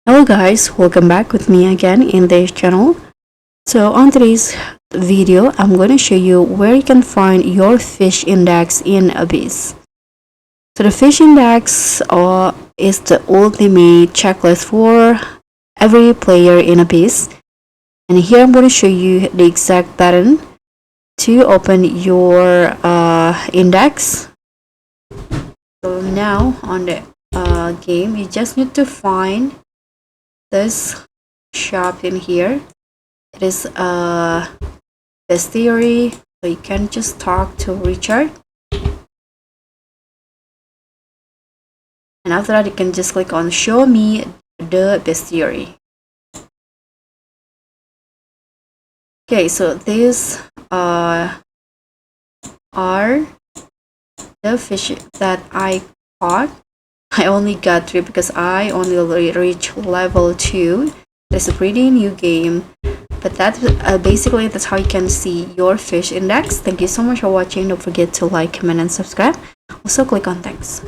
Hello guys, welcome back with me again in this channel. So on today's video, I'm going to show you where you can find your fish index in Abyss. So the fish index is the ultimate checklist for every player in Abyss. And here I'm going to show you the exact button to open your index. So now on the game, you just need to find this shop in here. It is Bestiary, so you can just talk to Richard, and after that you can just click on show me the Bestiary. Okay, so these are the fish that I caught. I only got 3 because I only reached level 2. It's a pretty new game, but that's basically that's how you can see your fish index. Thank you so much for watching. Don't forget to like, comment, and subscribe. Also click on thanks.